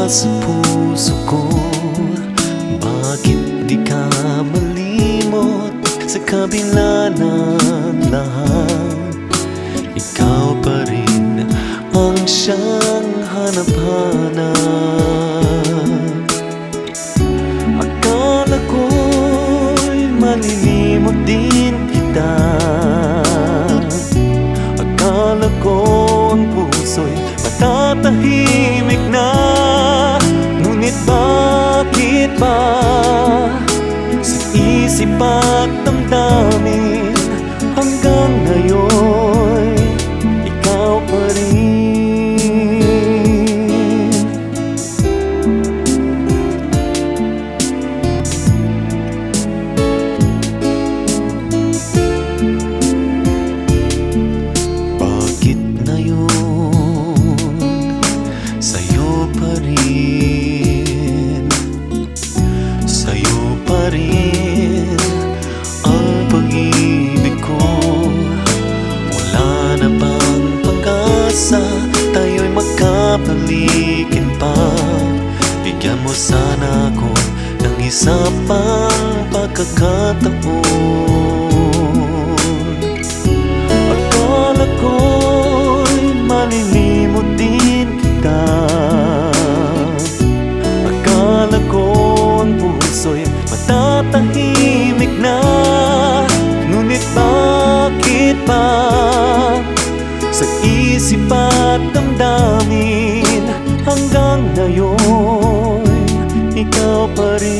sa puso ko. Bakit di ka malimot sa kabila ng lahat? Ikaw pa rin ang siyang hanap-hanap. Akala ko'y malilimot din kita. Akala ko ang puso'y matatahimik na. Ngunit bakit ba sa isip at damdamin hanggang ngayon ikaw pa rin? Bakit ngayon sa'yo pa rin? Sa'yo pa rin ang pag-ibig ko. Wala na bang pag-asa tayo'y magkabalikin pa? Bigyan mo sana ako ng isa pang pagkakataon. Akala ko'y malilimot din kita. Akala ko ang puso'y matatahimik na. Ngunit bakit ba sa isip at damdamin hanggang ngayon ikaw pa rin?